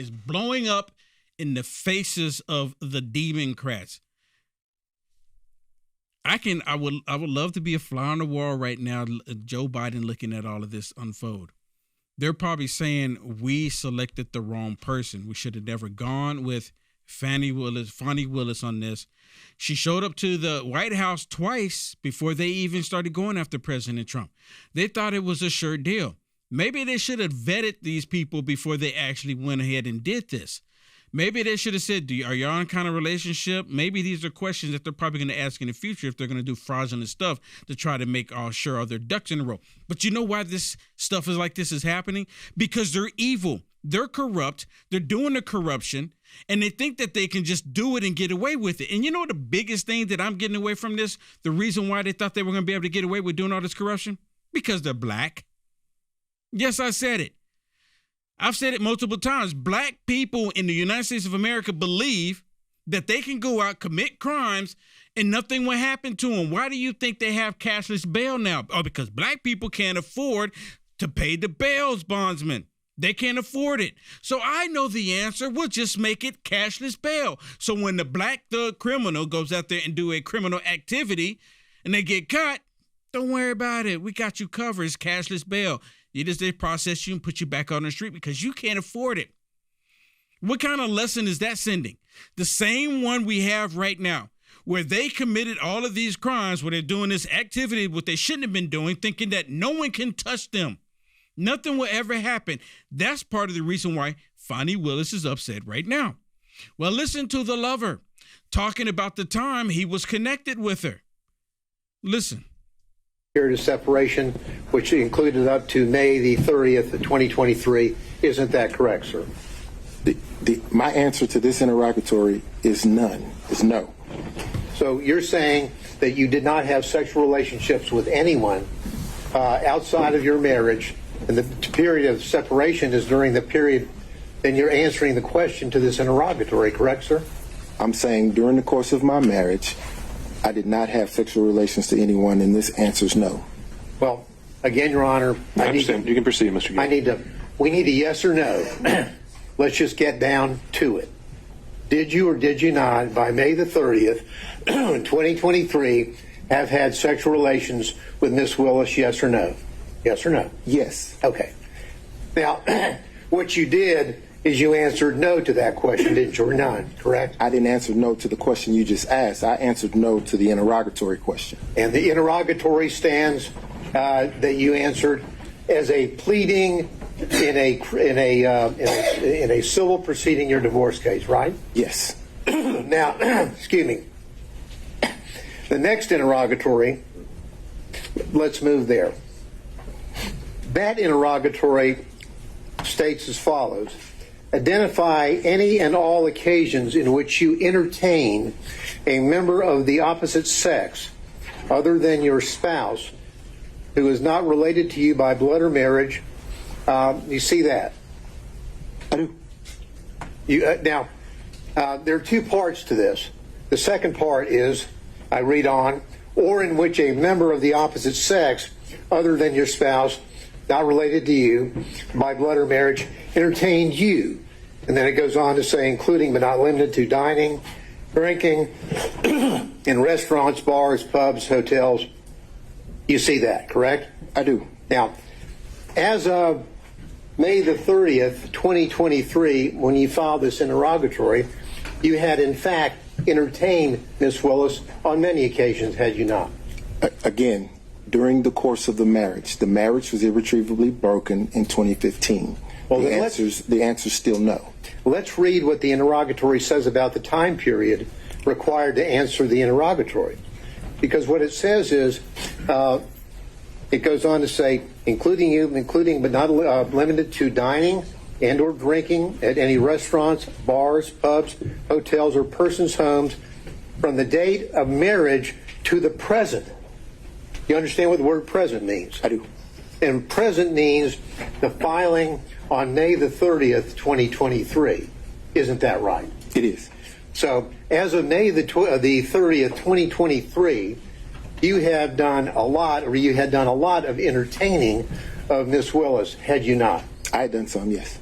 is blowing up in the faces of the Democrats. I would love to be a fly on the wall right now, Joe Biden looking at all of this unfold. They're probably saying we selected the wrong person. We should have never gone with Fani Willis on this. She showed up to the White House twice before they even started going after President Trump. They thought it was a sure deal. Maybe they should have vetted these people before they actually went ahead and did this. Maybe they should have said, are y'all in kind of relationship? Maybe these are questions that they're probably going to ask in the future if they're going to do fraudulent stuff to try to make sure all their ducks in a row. But you know why this stuff is like this is happening? Because they're evil. They're corrupt. They're doing the corruption. And they think that they can just do it and get away with it. And you know the biggest thing that I'm getting away from this? The reason why they thought they were going to be able to get away with doing all this corruption? Because they're black. Yes, I said it. I've said it multiple times. Black people in the United States of America believe that they can go out, commit crimes, and nothing will happen to them. Why do you think they have cashless bail now? Oh, because black people can't afford to pay the bail bondsman. They can't afford it. So I know the answer. We'll just make it cashless bail. So when the black thug criminal goes out there and do a criminal activity and they get caught, don't worry about it. We got you covered. It's cashless bail. They process you and put you back on the street because you can't afford it. What kind of lesson is that sending? The same one we have right now, where they committed all of these crimes, where they're doing this activity, what they shouldn't have been doing, thinking that no one can touch them. Nothing will ever happen. That's part of the reason why Fani Willis is upset right now. Well, listen to the lover talking about the time he was connected with her. Listen. Period of separation, which included up to May the 30th, 2023. Isn't that correct, sir? My answer to this interrogatory is none, is no. So you're saying that you did not have sexual relationships with anyone outside of your marriage, and the period of separation is during the period, then you're answering the question to this interrogatory, correct, sir? I'm saying during the course of my marriage, I did not have sexual relations to anyone, and this answer is no. Well, again, Your Honor, I understand. You can proceed, Mr. Gill. We need a yes or no. Let's just get down to it. Did you or did you not, by May the 30th, 2023, have had sexual relations with Miss Willis, yes or no? Yes or no? Yes. Okay. Now, what you did is you answered no to that question, didn't you, or none, correct? I didn't answer no to the question you just asked. I answered no to the interrogatory question. And the interrogatory stands that you answered as a pleading in a civil proceeding, your divorce case, right? Yes. Now, excuse me. The next interrogatory, let's move there. That interrogatory states as follows. Identify any and all occasions in which you entertain a member of the opposite sex other than your spouse who is not related to you by blood or marriage. You see that? I do. Now, there are two parts to this. The second part is, I read on, or in which a member of the opposite sex other than your spouse, not related to you by blood or marriage, entertained you. And then it goes on to say, including but not limited to dining, drinking, in restaurants, bars, pubs, hotels. You see that, correct? I do. Now, as of May the 30th, 2023, when you filed this interrogatory, you had in fact entertained Ms. Willis on many occasions, had you not? Again, during the course of the marriage was irretrievably broken in 2015. Well, the answer's still no. Let's read what the interrogatory says about the time period required to answer the interrogatory. Because what it says is, it goes on to say, including but not limited to dining and or drinking at any restaurants, bars, pubs, hotels, or persons' homes from the date of marriage to the present. You understand what the word present means? I do. And present means the filing on May the 30th, 2023. Isn't that right? It is. So as of May the 30th, 2023, you had done a lot of entertaining of Miss Willis, had you not? I had done some, yes.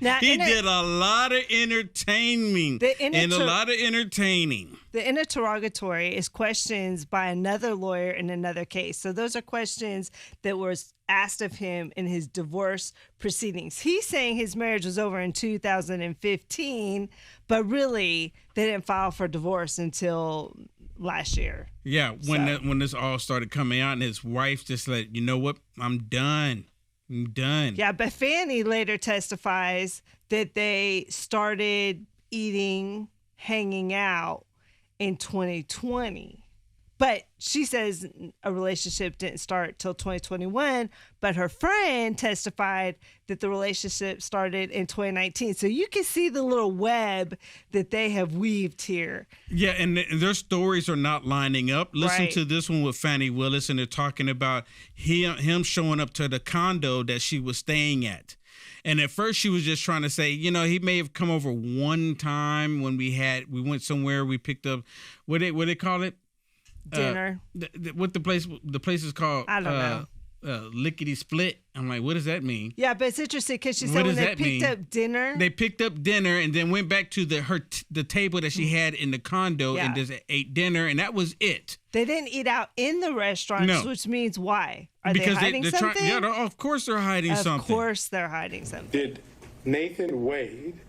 Now, he did a lot of entertaining and a lot of entertaining. The interrogatory is questions by another lawyer in another case. So those are questions that were asked of him in his divorce proceedings. He's saying his marriage was over in 2015, but really they didn't file for divorce until last year. Yeah, when this all started coming out, and his wife just like, you know what, I'm done. Yeah, but Fannie later testifies that they started hanging out in 2020. But she says a relationship didn't start till 2021, but her friend testified that the relationship started in 2019. So you can see the little web that they have weaved here. Yeah, and their stories are not lining up. Listen Right. to this one with Fannie Willis, and they're talking about him showing up to the condo that she was staying at. And at first she was just trying to say, you know, he may have come over one time when we went somewhere, we picked up, what they call it? Dinner. What the place is called? I don't know. Lickety Split. I'm like, what does that mean? Yeah, but it's interesting because she What said when does they that picked mean? up dinner. They picked up dinner and then went back to the table that she had in the condo and Yeah. just ate dinner, and that was it. They didn't eat out in the restaurants, No. which means why? Are Because they hiding they're something? yeah, of course they're hiding something. Of course they're hiding something. Did Nathan Wade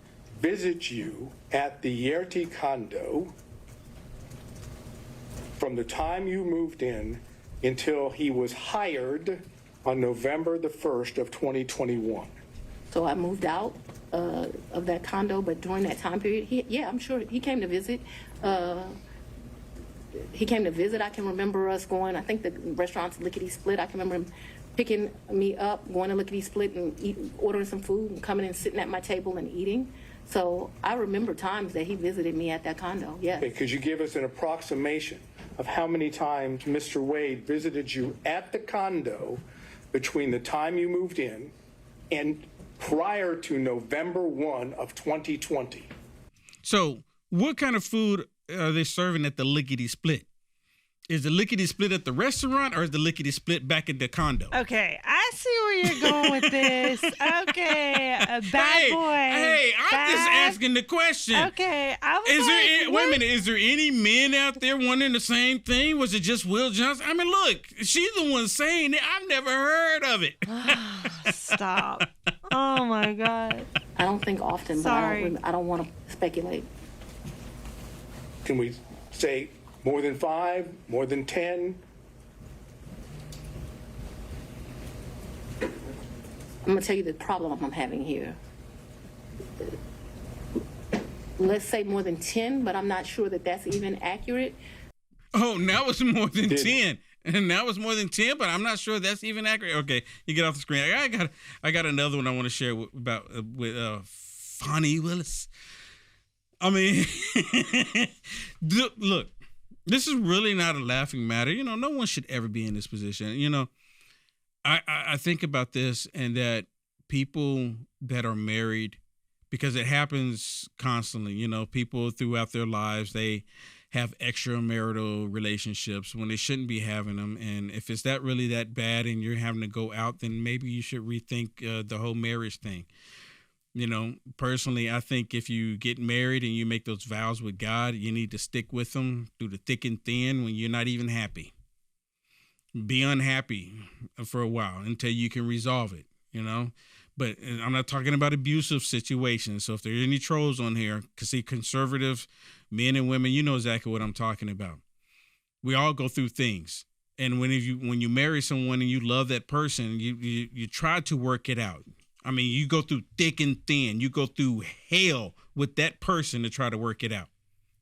visit you at the Yerty condo from the time you moved in until he was hired on November the 1st of 2021? So I moved out of that condo, but during that time period, I'm sure he came to visit. He came to visit. I can remember us going, I think the restaurant's Lickety Split. I can remember him picking me up, going to Lickety Split and ordering some food and coming and sitting at my table and eating. So I remember times that he visited me at that condo, yes. Okay, could you give us an approximation of how many times Mr. Wade visited you at the condo between the time you moved in and prior to November 1 of 2020? So, what kind of food are they serving at the Lickety Split? Is the Lickety Split at the restaurant, or is the Lickety Split back at the condo? Okay, I see where you're going with this. Okay, a bad boy. Hey, I'm just asking the question. Okay, I was Is like, there wait a minute? Is there any men out there wanting the same thing? Was it just Will Johnson? I mean, look, she's the one saying it. I've never heard of it. Stop. Oh my God. I don't think often, Sorry. but I don't want to speculate. Can we say more than 5, more than 10? I'm going to tell you the problem I'm having here. Let's say more than 10, but I'm not sure that that's even accurate. Oh, now it's more than 10. And now it's more than 10, but I'm not sure that's even accurate. Okay, you get off the screen. I got another one I want to share with Fannie Willis. I mean, look, this is really not a laughing matter. You know, no one should ever be in this position. You know, I think about this, and that people that are married, because it happens constantly, you know, people throughout their lives, they have extramarital relationships when they shouldn't be having them. And if it's really that bad and you're having to go out, then maybe you should rethink the whole marriage thing. You know, personally, I think if you get married and you make those vows with God, you need to stick with them through the thick and thin when you're not even happy. Be unhappy for a while until you can resolve it, you know. But I'm not talking about abusive situations. So if there are any trolls on here, because see, conservative men and women, you know exactly what I'm talking about. We all go through things. And when you marry someone and you love that person, you try to work it out. I mean, you go through thick and thin. You go through hell with that person to try to work it out.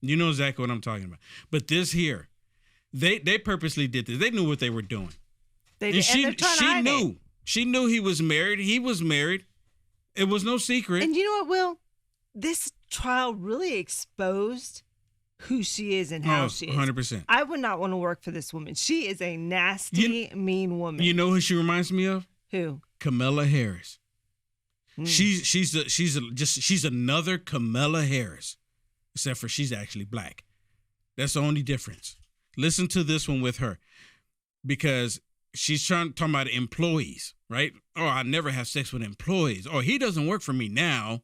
You know exactly what I'm talking about. But this here, they purposely did this. They knew what they were doing. And she they're trying to hide knew. it. She knew he was married. He was married. It was no secret. And you know what, Will? This trial really exposed who she is and how she is. 100%. I would not want to work for this woman. She is a nasty, mean woman. You know who she reminds me of? Who? Kamala Harris. She's another Kamala Harris, except for she's actually black. That's the only difference. Listen to this one with her, because she's talking about employees, right? Oh, I never have sex with employees. Oh, he doesn't work for me now.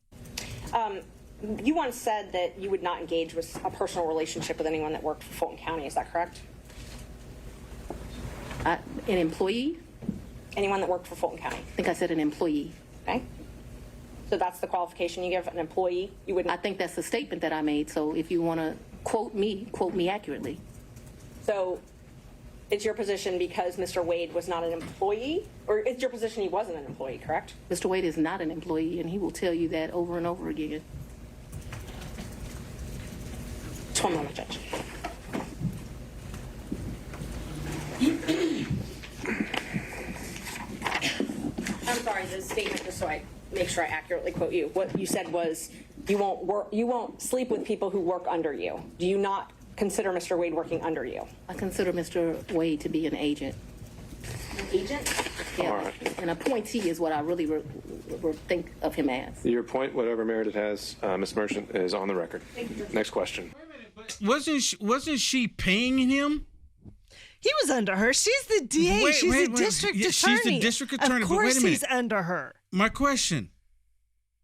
You once said that you would not engage with a personal relationship with anyone that worked for Fulton County. Is that correct? An employee? Anyone that worked for Fulton County. I think I said an employee. Okay. So that's the qualification you give an employee. You wouldn't. I think that's the statement that I made. So if you want to quote me accurately. So it's your position because Mr. Wade was not an employee, or it's your position he wasn't an employee, correct? Mr. Wade is not an employee, and he will tell you that over and over again. Just one moment, Judge. I'm sorry, the statement, just so I make sure I accurately quote you. What you said was you won't sleep with people who work under you. Do you not consider Mr. Wade working under you? I consider Mr. Wade to be an agent. An agent? Yeah, All right. an appointee is what I really think of him as. Your point, whatever merit it has, Ms. Merchant, is on the record. Next question. Wasn't she paying him? He was under her. She's the DA. She's the district attorney. She's the district attorney. Of But wait course a minute. he's under her. My question,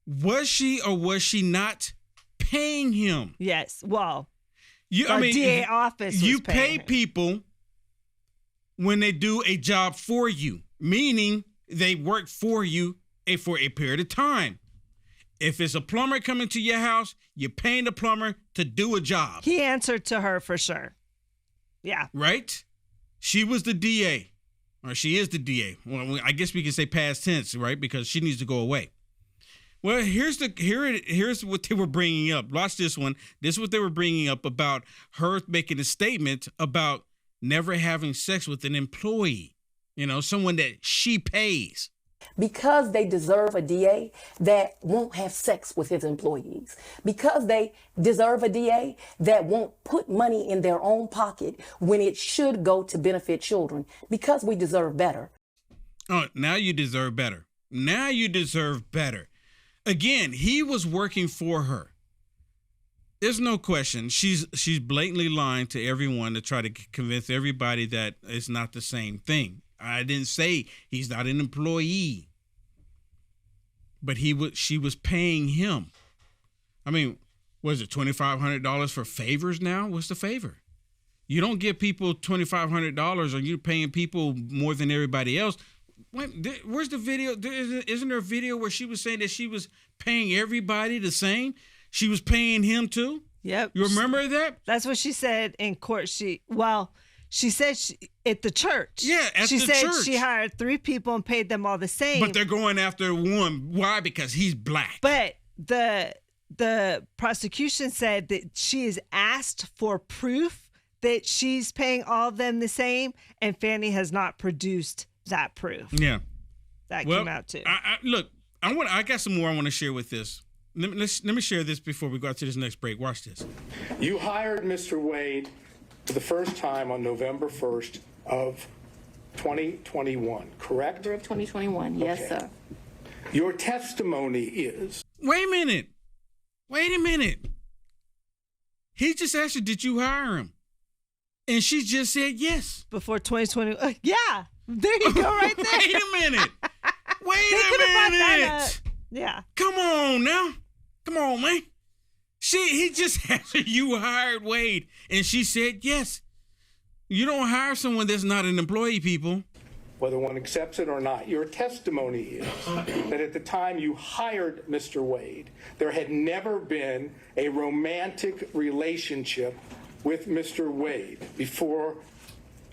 was she or was she not paying him? Yes. Well, The DA office was you paying pay him. people when they do a job for you, meaning they work for you for a period of time. If it's a plumber coming to your house, you're paying the plumber to do a job. He answered to her for sure. Yeah. Right? She was the DA, or she is the DA. Well, I guess we can say past tense, right? Because she needs to go away. Well, here's what they were bringing up. Watch this one. This is what they were bringing up about her making a statement about never having sex with an employee, someone that she pays. Because they deserve a DA that won't have sex with his employees. Because they deserve a DA that won't put money in their own pocket when it should go to benefit children. Because we deserve better. Oh, now you deserve better. Now you deserve better. Again, he was working for her. There's no question. She's blatantly lying to everyone to try to convince everybody that it's not the same thing. I didn't say he's not an employee, but she was paying him. I mean, was it $2,500 for favors now? What's the favor? You don't give people $2,500 or you're paying people more than everybody else. Where's the video? Isn't there a video where she was saying that she was paying everybody the same? She was paying him too? Yep. You remember that? That's what she said in court. She said at the church. Yeah, at she the said church. she hired 3 people and paid them all the same. But they're going after one. Why? Because he's black. But the prosecution said that she is asked for proof that she's paying all of them the same, and Fannie has not produced that proof. Yeah. That came out too. Look, I got some more I want to share with this. Let me share this before we go out to this next break. Watch this. You hired Mr. Wade for the first time on November 1st of 2021, correct? November of 2021, yes, Okay. sir. Your testimony is... Wait a minute. He just asked her, did you hire him? And she just said yes. Before 2020. Yeah. There you go right there. Wait a minute. Yeah. Come on now. Come on, man. He just asked her, you hired Wade. And she said yes. You don't hire someone that's not an employee, people. Whether one accepts it or not, your testimony is that at the time you hired Mr. Wade, there had never been a romantic relationship with Mr. Wade before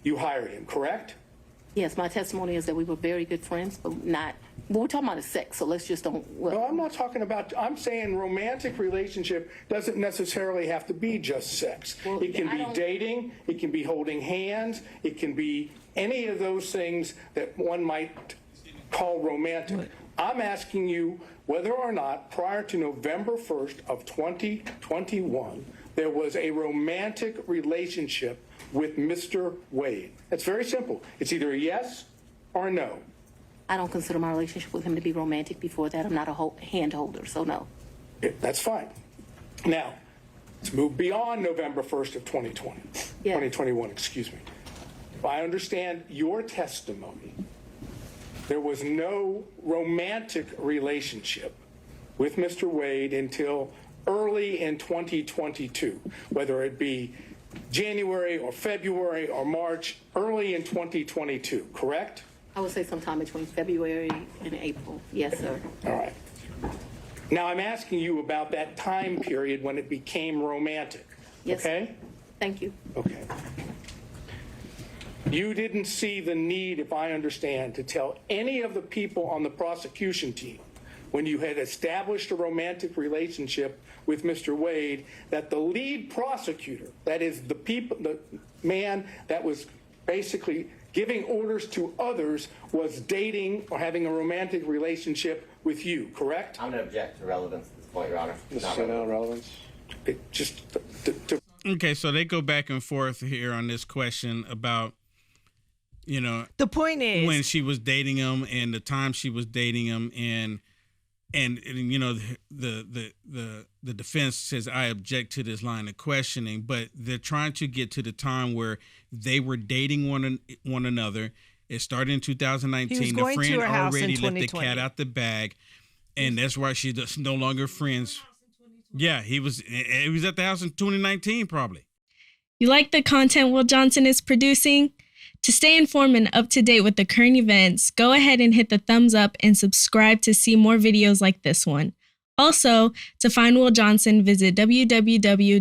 you hired him, correct? Yes, my testimony is that we were very good friends, but we're talking about the sex, so let's just don't. Well, No, I'm not talking about, I'm saying romantic relationship doesn't necessarily have to be just sex. Well, It can I be don't- dating, it can be holding hands, it can be any of those things that one might call romantic. I'm asking you whether or not prior to November 1st of 2021, there was a romantic relationship with Mr. Wade. It's very simple. It's either a yes or a no. I don't consider my relationship with him to be romantic before that. I'm not a hand holder, so no. That's fine. Now, let's move beyond November 1st of 2020. Yeah. 2021, excuse me. If I understand your testimony, there was no romantic relationship with Mr. Wade until early in 2022, whether it be January or February or March, early in 2022, correct? I would say sometime between February and April. Yes, sir. All right. Now I'm asking you about that time period when it became romantic. Yes. Okay? Thank you. Okay. You didn't see the need, if I understand, to tell any of the people on the prosecution team when you had established a romantic relationship with Mr. Wade that the lead prosecutor, that is the man that was basically giving orders to others, was dating or having a romantic relationship with you, correct? I'm going to object to relevance at this point, Your Honor. This is no relevance. It just Okay, so they go back and forth here on this question about, you know, The point is, when she was dating him and the time she was dating him, and you know, the defense says, I object to this line of questioning, but they're trying to get to the time where they were dating one another. It started in 2019. He was going the to friend her house in already let the 2020. cat out the bag, and that's why she's no longer friends. Yeah, he was at the house in 2019, probably. You like the content Will Johnson is producing? To stay informed and up to date with the current events, go ahead and hit the thumbs up and subscribe to see more videos like this one. Also, to find Will Johnson, visit www.uaf.media.